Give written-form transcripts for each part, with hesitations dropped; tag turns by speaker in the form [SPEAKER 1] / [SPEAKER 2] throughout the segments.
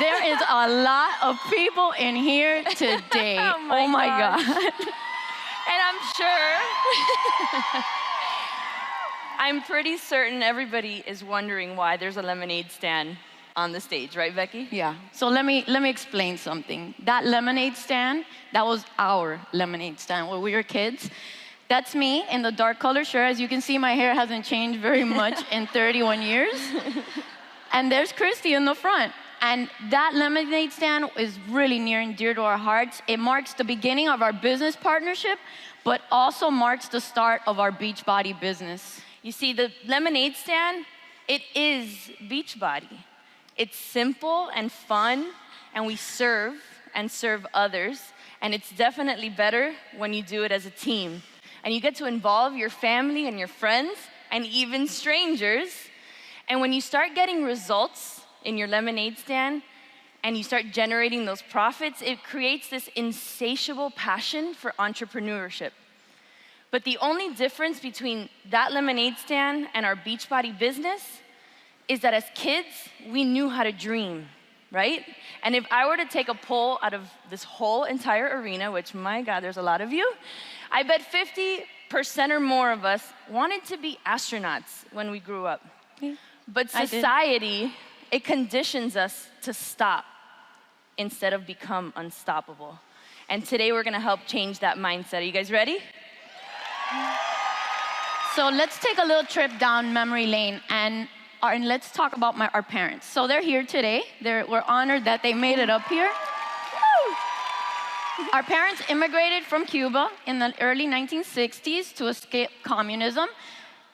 [SPEAKER 1] There is a lot of people in here today.
[SPEAKER 2] Oh my
[SPEAKER 1] God.
[SPEAKER 2] And I'm pretty certain everybody is wondering why there's a lemonade stand on the stage, right, Becky?
[SPEAKER 1] Yeah. So let me explain something. That lemonade stand, that was our lemonade stand when we were kids. That's me in the dark color shirt. As you can see, my hair hasn't changed very much in 31 years. And there's Kristy in the front. And that lemonade stand is really near and dear to our hearts. It marks the beginning of our business partnership, but also marks the start of our Beachbody business.
[SPEAKER 2] You see, the lemonade stand, it is Beachbody. It's simple and fun, and we serve and serve others. And it's definitely better when you do it as a team. And you get to involve your family and your friends and even strangers. And when you start getting results in your lemonade stand and you start generating those profits, it creates this insatiable passion for entrepreneurship. But the only difference between that lemonade stand and our Beachbody business is that as kids, we knew how to dream, right? And if I were to take a poll out of this whole entire arena, which, my God, there's a lot of you, I bet 50% or more of us wanted to be astronauts when we grew up.
[SPEAKER 1] Yeah,
[SPEAKER 2] but society, it conditions us to stop instead of become unstoppable. And today we're gonna help change that mindset. Are you guys ready?
[SPEAKER 1] So let's take a little trip down memory lane and let's talk about our parents. So they're here today. We're honored that they made it up here. Our parents immigrated from Cuba in the early 1960s to escape communism.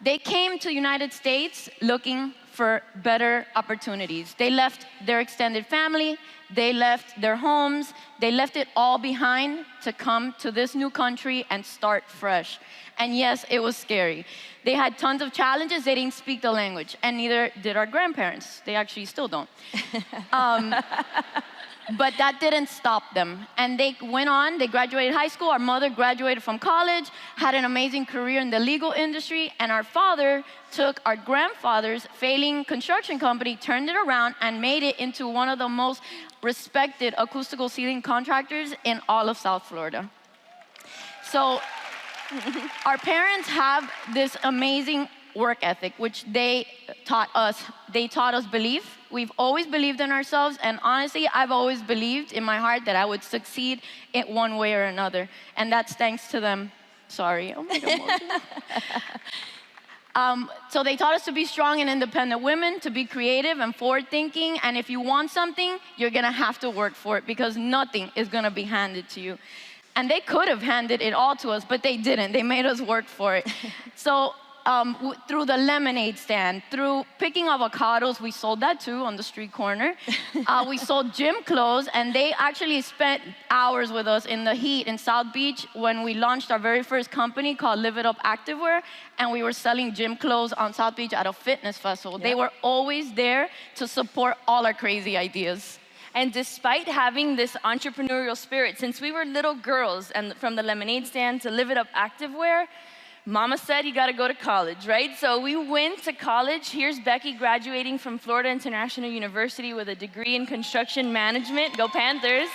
[SPEAKER 1] They came to the United States looking for better opportunities. They left their extended family, they left their homes, they left it all behind to come to this new country and start fresh. And yes, it was scary. They had tons of challenges. They didn't speak the language, and neither did our grandparents. They actually still don't. But that didn't stop them. And they went on, they graduated high school. Our mother graduated from college, had an amazing career in the legal industry, and our father took our grandfather's failing construction company, turned it around, and made it into one of the most respected acoustical ceiling contractors in all of South Florida. So our parents have this amazing work ethic, which they taught us. They taught us belief. We've always believed in ourselves, and honestly, I've always believed in my heart that I would succeed in one way or another, and that's thanks to them. Sorry, oh my God. So they taught us to be strong and independent women, to be creative and forward-thinking, and if you want something, you're gonna have to work for it because nothing is gonna be handed to you. And they could have handed it all to us, but they didn't. They made us work for it. So through the lemonade stand, through picking avocados, we sold that too on the street corner. We sold gym clothes, and they actually spent hours with us in the heat in South Beach when we launched our very first company called Live It Up Activewear, and we were selling gym clothes on South Beach at a fitness festival. Yep. They were always there to support all our crazy ideas.
[SPEAKER 2] And despite having this entrepreneurial spirit, since we were little girls, and from the lemonade stand to Live It Up Activewear, Mama said you gotta go to college, right? So we went to college. Here's Becky graduating from Florida International University with a degree in construction management. Go Panthers.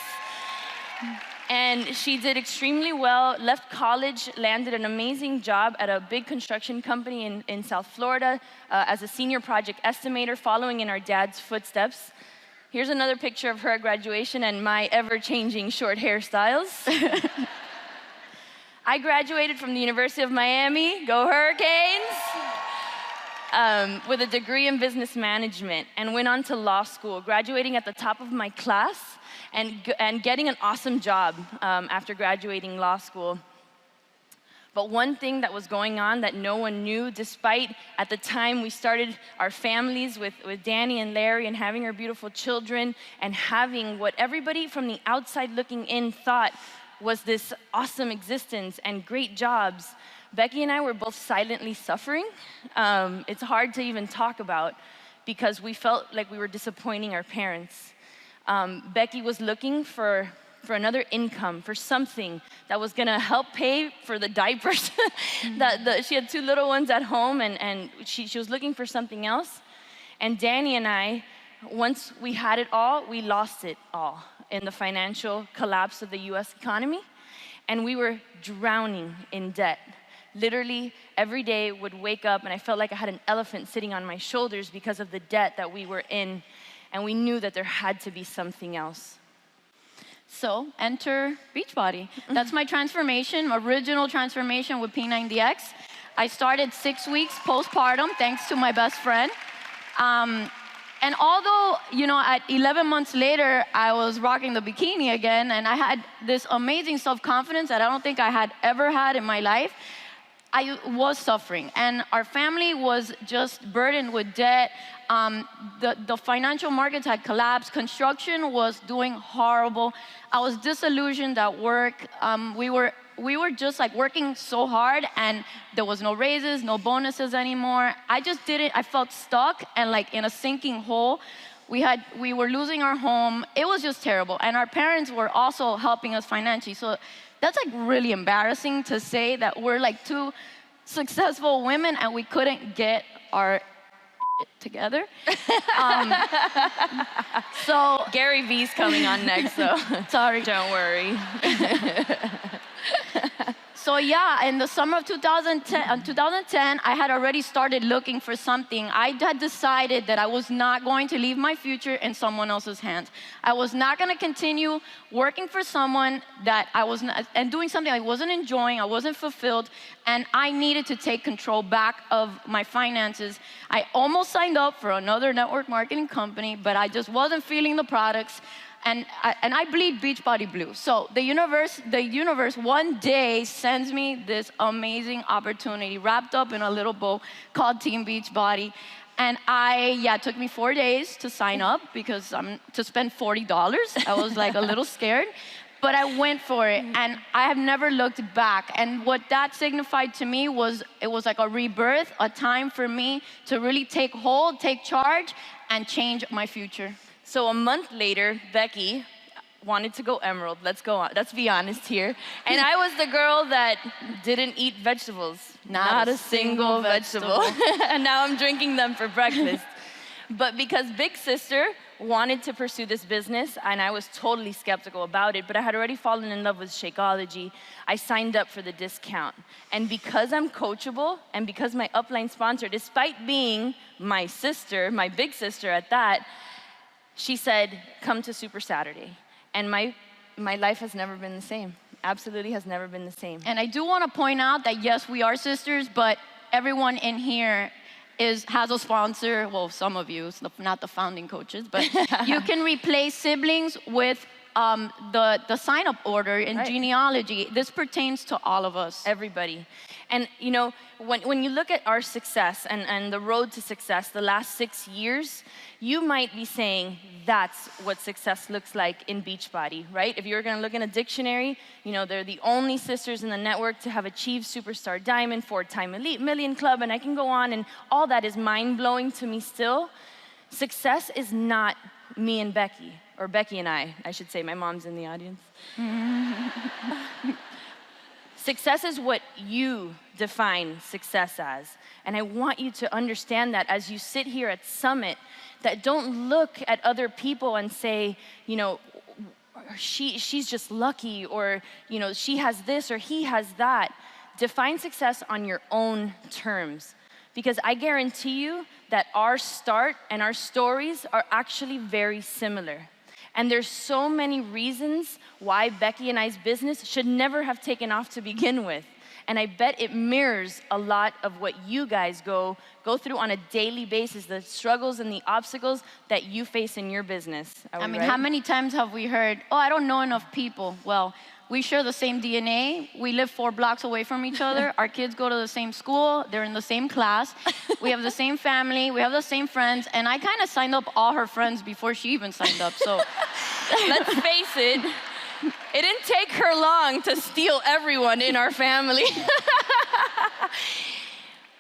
[SPEAKER 2] And she did extremely well, left college, landed an amazing job at a big construction company in South Florida as a senior project estimator, following in our dad's footsteps. Here's another picture of her at graduation and my ever-changing short hairstyles. I graduated from the University of Miami, go Hurricanes, with a degree in business management, and went on to law school, graduating at the top of my class and getting an awesome job after graduating law school. But one thing that was going on that no one knew, despite at the time we started our families with Danny and Larry and having our beautiful children and having what everybody from the outside looking in thought was this awesome existence and great jobs, Becky and I were both silently suffering. It's hard to even talk about because we felt like we were disappointing our parents. Becky was looking for another income, for something that was gonna help pay for the diapers. She had two little ones at home, and she was looking for something else. And Danny and I, once we had it all, we lost it all in the financial collapse of the US economy. And we were drowning in debt. Literally, every day would wake up and I felt like I had an elephant sitting on my shoulders because of the debt that we were in. And we knew that there had to be something else.
[SPEAKER 1] So enter Beachbody. That's my transformation, my original transformation with P90X. I started 6 weeks postpartum, thanks to my best friend. And although, at 11 months later, I was rocking the bikini again, and I had this amazing self-confidence that I don't think I had ever had in my life, I was suffering. And our family was just burdened with debt. The financial markets had collapsed. Construction was doing horrible. I was disillusioned at work. We were just like working so hard, and there was no raises, no bonuses anymore. I felt stuck and like in a sinking hole. We were losing our home. It was just terrible. And our parents were also helping us financially. So that's like really embarrassing to say that we're like two successful women and we couldn't get our together. So
[SPEAKER 2] Gary V's coming on next, so
[SPEAKER 1] sorry.
[SPEAKER 2] Don't worry.
[SPEAKER 1] So yeah, in the summer of 2010, I had already started looking for something. I had decided that I was not going to leave my future in someone else's hands. I was not going to continue working for someone that I was not, and doing something I wasn't enjoying, I wasn't fulfilled, and I needed to take control back of my finances. I almost signed up for another network marketing company, but I just wasn't feeling the products. And I bleed Beachbody blue. So the universe one day sends me this amazing opportunity wrapped up in a little bow called Team Beachbody. And it took me 4 days to sign up because to spend $40. I was like a little scared, but I went for it and I have never looked back. And what that signified to me was, it was like a rebirth, a time for me to really take hold, take charge, and change my future.
[SPEAKER 2] So a month later, Becky wanted to go emerald. Let's be honest here. And I was the girl that didn't eat vegetables. Not a single vegetable. And now I'm drinking them for breakfast. But because Big Sister wanted to pursue this business, and I was totally skeptical about it, but I had already fallen in love with Shakeology, I signed up for the discount. And because I'm coachable, and because my upline sponsor, despite being my sister, my big sister at that, she said, come to Super Saturday. And my life has never been the same. Absolutely has never been the same.
[SPEAKER 1] And I do want to point out that yes, we are sisters, but everyone in here has a sponsor. Well, some of you, not the founding coaches, but you can replace siblings with the sign-up order in genealogy. This pertains to all of us.
[SPEAKER 2] Everybody. And when you look at our success and the road to success the last 6 years, you might be saying that's what success looks like in Beachbody, right? If you're going to look in a dictionary, they're the only sisters in the network to have achieved Superstar Diamond, 4-time Elite Million Club, and I can go on, and all that is mind-blowing to me still. Success is not me and Becky, or Becky and I should say. My mom's in the audience. Success is what you define success as. And I want you to understand that as you sit here at Summit, that don't look at other people and say, she's just lucky, or, she has this or he has that. Define success on your own terms. Because I guarantee you that our start and our stories are actually very similar. And there's so many reasons why Becky and I's business should never have taken off to begin with. And I bet it mirrors a lot of what you guys go through on a daily basis, the struggles and the obstacles that you face in your business.
[SPEAKER 1] I mean, how many times have we heard, oh, I don't know enough people? Well, we share the same DNA. We live 4 blocks away from each other. Our kids go to the same school. They're in the same class. We have the same family. We have the same friends. And I kind of signed up all her friends before she even signed up. So
[SPEAKER 2] let's face it, it didn't take her long to steal everyone in our family.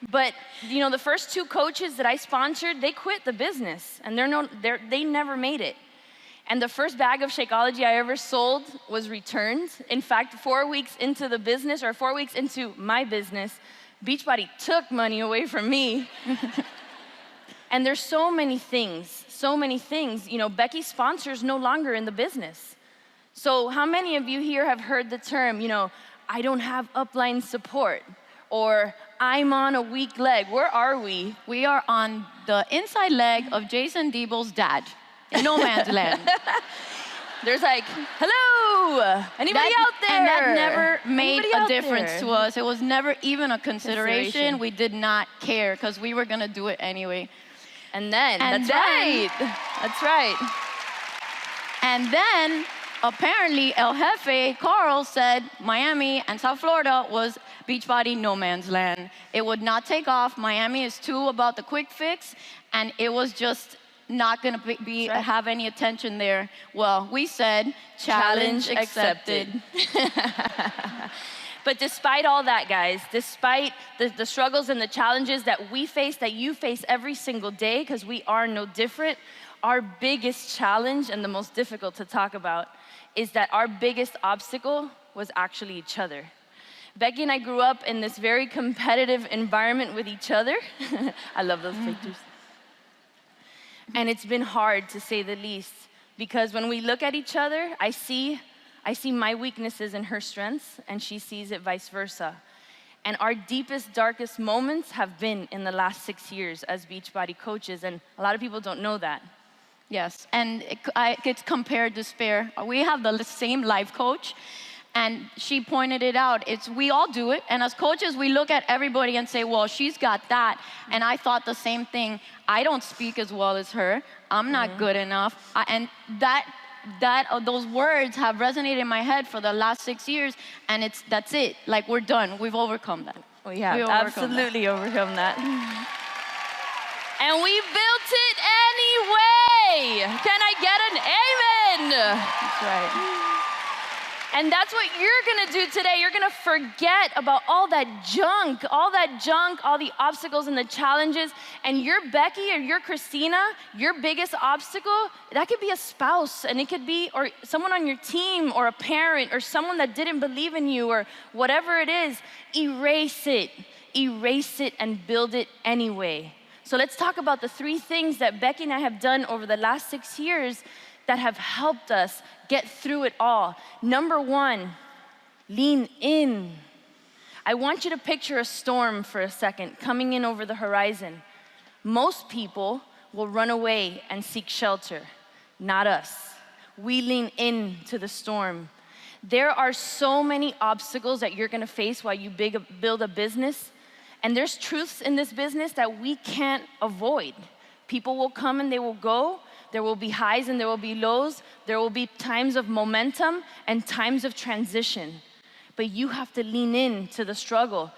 [SPEAKER 2] But the first 2 coaches that I sponsored, they quit the business, and they never made it. And the first bag of Shakeology I ever sold was returned. In fact, 4 weeks into the business, or 4 weeks into my business, Beachbody took money away from me. And there's so many things. You know, Becky's sponsor is no longer in the business. So how many of you here have heard the term, you know, I don't have upline support, or I'm on a weak leg? Where are we?
[SPEAKER 1] We are on the inside leg of Jason Debo's dad, in no man's land.
[SPEAKER 2] There's like, hello, anybody out there?
[SPEAKER 1] And that never made
[SPEAKER 2] Anybody
[SPEAKER 1] a
[SPEAKER 2] out
[SPEAKER 1] difference
[SPEAKER 2] there?
[SPEAKER 1] to us. It was never even a consideration. We did not care because we were gonna do it anyway.
[SPEAKER 2] And then, that's right.
[SPEAKER 1] And then, apparently, El Jefe, Carl, said Miami and South Florida was Beachbody no man's land. It would not take off. Miami is too about the quick fix, and it was just not gonna have any attention there. Well, we said, challenge accepted.
[SPEAKER 2] But despite all that, guys, despite the struggles and the challenges that we face, that you face every single day, because we are no different, our biggest challenge, and the most difficult to talk about, is that our biggest obstacle was actually each other. Becky and I grew up in this very competitive environment with each other. I love those pictures. And it's been hard, to say the least, because when we look at each other, I see my weaknesses and her strengths, and she sees it vice versa. And our deepest, darkest moments have been in the last 6 years as Beachbody coaches, and a lot of people don't know that.
[SPEAKER 1] Yes, and it's compare despair. We have the same life coach, and she pointed it out. We all do it, and as coaches, we look at everybody and say, well, she's got that, and I thought the same thing. I don't speak as well as her. I'm not good enough. And those words have resonated in my head for the last 6 years, and that's it. Like, we're done. We've overcome that.
[SPEAKER 2] We have absolutely overcome that. And we built it anyway. Can I get an amen?
[SPEAKER 1] That's right.
[SPEAKER 2] And that's what you're gonna do today. You're gonna forget about all that junk, all the obstacles and the challenges. And you're Becky or you're Kristina, your biggest obstacle, that could be a spouse, and it could be or someone on your team, or a parent, or someone that didn't believe in you, or whatever it is. Erase it and build it anyway. So let's talk about the 3 things that Becky and I have done over the last 6 years that have helped us get through it all. Number 1, lean in. I want you to picture a storm for a second coming in over the horizon. Most people will run away and seek shelter, not us. We lean into the storm. There are so many obstacles that you're gonna face while you build a business, and there's truths in this business that we can't avoid. People will come and they will go. There will be highs and there will be lows. There will be times of momentum and times of transition. But you have to lean in to the struggle.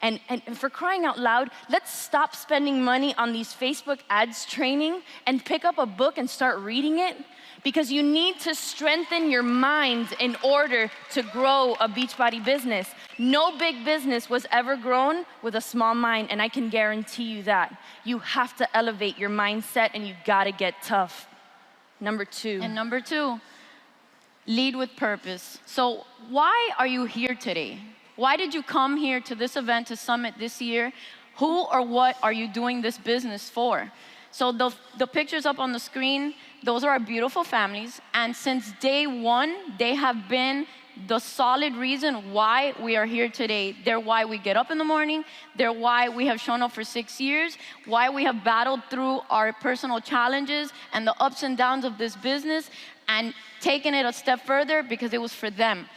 [SPEAKER 2] And for crying out loud, let's stop spending money on these Facebook ads training and pick up a book and start reading it, because you need to strengthen your mind in order to grow a Beachbody business. No big business was ever grown with a small mind, and I can guarantee you that. You have to elevate your mindset, and you gotta get tough. Number 2.
[SPEAKER 1] And number 2, lead with purpose. So why are you here today? Why did you come here to this event, to Summit this year? Who or what are you doing this business for? So the pictures up on the screen, those are our beautiful families. And since day 1, they have been the solid reason why we are here today. They're why we get up in the morning. They're why we have shown up for 6 years, why we have battled through our personal challenges and the ups and downs of this business, and taken it a step further because it was for them.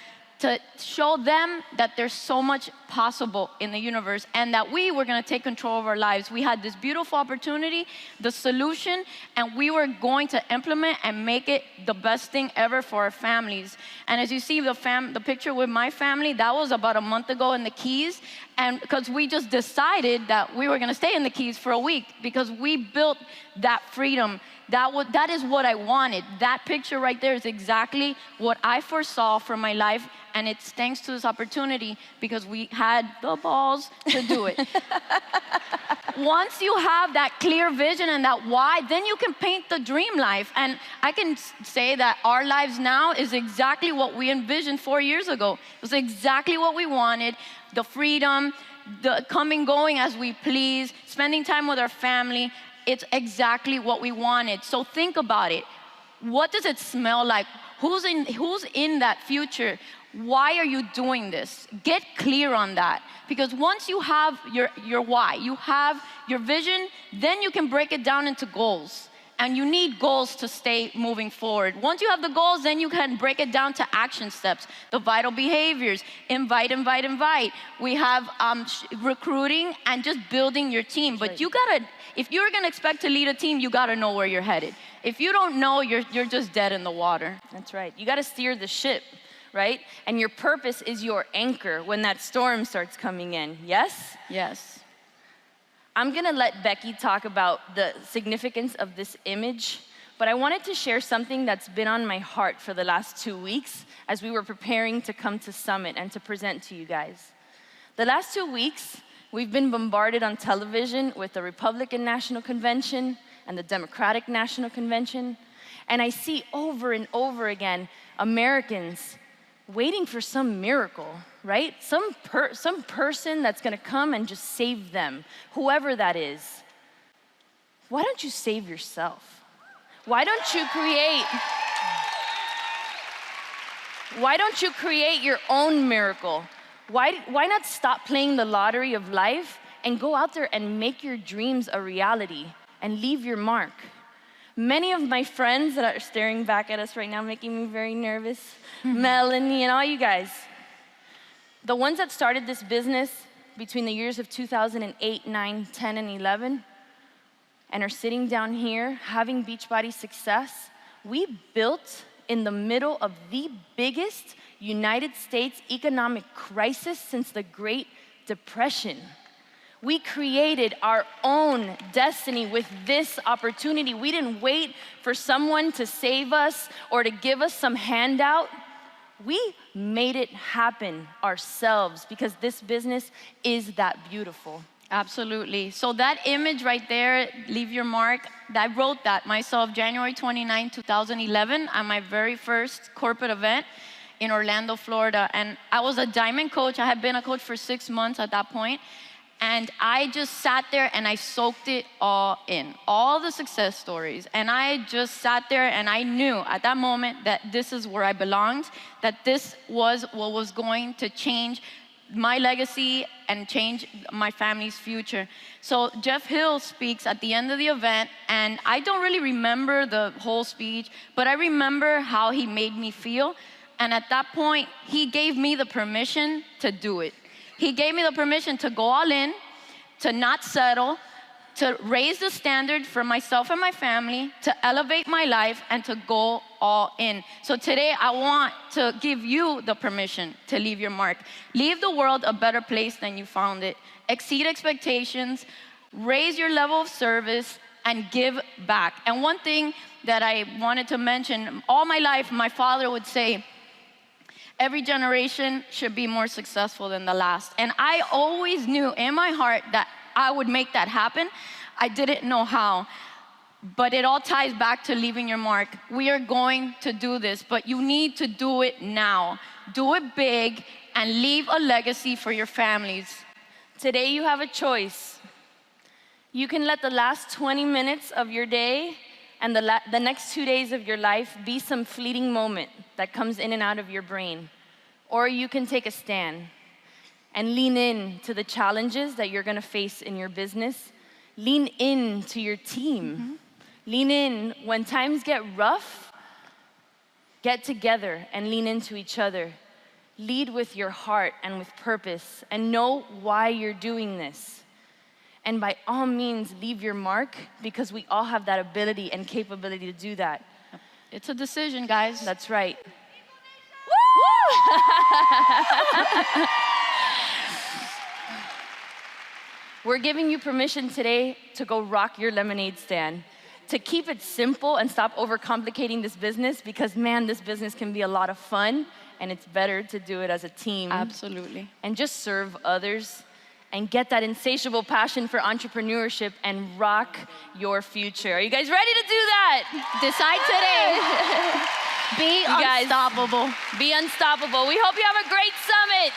[SPEAKER 1] To show them that there's so much possible in the universe, and that we were gonna take control of our lives. We had this beautiful opportunity, the solution, and we were going to implement and make it the best thing ever for our families. And as you see the picture with my family, that was about a month ago in the Keys, and because we just decided that we were gonna stay in the Keys for a week because we built that freedom. That is what I wanted. That picture right there is exactly what I foresaw for my life, and it's thanks to this opportunity because we had the balls to do it. Once you have that clear vision and that why, then you can paint the dream life. And I can say that our lives now is exactly what we envisioned 4 years ago. It was exactly what we wanted, the freedom, the coming, going as we please, spending time with our family. it's exactly what we wanted. So think about it. What does it smell like? Who's in that future? Why are you doing this? Get clear on that. Because once you have your why, you have your vision, then you can break it down into goals. And you need goals to stay moving forward. Once you have the goals, then you can break it down to action steps, the vital behaviors, invite. We have recruiting and just building your team. But you gotta, if you're gonna expect to lead a team, you gotta know where you're headed. If you don't know, you're just dead in the water.
[SPEAKER 2] That's right. You gotta steer the ship, right? And your purpose is your anchor when that storm starts coming in, yes?
[SPEAKER 1] Yes.
[SPEAKER 2] I'm gonna let Becky talk about the significance of this image, but I wanted to share something that's been on my heart for the last 2 weeks as we were preparing to come to Summit and to present to you guys. The last 2 weeks, we've been bombarded on television with the Republican National Convention and the Democratic National Convention, and I see over and over again Americans waiting for some miracle, right? Some person that's gonna come and just save them, whoever that is. Why don't you save yourself? Why don't you create your own miracle? Why not stop playing the lottery of life and go out there and make your dreams a reality and leave your mark? Many of my friends that are staring back at us right now, making me very nervous, Melanie and all you guys, the ones that started this business between the years of 2008, 9, 10, and 11, and are sitting down here having Beachbody success, we built in the middle of the biggest United States economic crisis since the Great Depression. We created our own destiny with this opportunity. We didn't wait for someone to save us or to give us some handout. We made it happen ourselves because this business is that beautiful.
[SPEAKER 1] Absolutely. So that image right there, leave your mark, I wrote that myself January 29, 2011 at my very first corporate event in Orlando, Florida. And I was a diamond coach. I had been a coach for 6 months at that point. And I just sat there and I soaked it all in, all the success stories. And I just sat there and I knew at that moment that this is where I belonged, that this was what was going to change my legacy and change my family's future. So Jeff Hill speaks at the end of the event, and I don't really remember the whole speech, but I remember how he made me feel. And at that point, he gave me the permission to do it. He gave me the permission to go all in, to not settle, to raise the standard for myself and my family, to elevate my life, and to go all in. So today, I want to give you the permission to leave your mark. Leave the world a better place than you found it. Exceed expectations, raise your level of service, and give back. And one thing that I wanted to mention, all my life, my father would say, every generation should be more successful than the last. And I always knew in my heart that I would make that happen. I didn't know how. But it all ties back to leaving your mark. We are going to do this, but you need to do it now. Do it big and leave a legacy for your families.
[SPEAKER 2] Today you have a choice. You can let the last 20 minutes of your day and the next 2 days of your life be some fleeting moment that comes in and out of your brain. Or you can take a stand and lean in to the challenges that you're gonna face in your business. Lean in to your team. Lean in when times get rough. Get together and lean into each other. Lead with your heart and with purpose, and know why you're doing this. And by all means, leave your mark, because we all have that ability and capability to do that.
[SPEAKER 1] It's a decision, guys.
[SPEAKER 2] That's right. We're giving you permission today to go rock your lemonade stand, to keep it simple and stop overcomplicating this business, because man, this business can be a lot of fun, and it's better to do it as a team.
[SPEAKER 1] Absolutely.
[SPEAKER 2] And just serve others and get that insatiable passion for entrepreneurship and rock your future. Are you guys ready to do that?
[SPEAKER 1] Decide today. Be unstoppable.
[SPEAKER 2] Be unstoppable. We hope you have a great summit.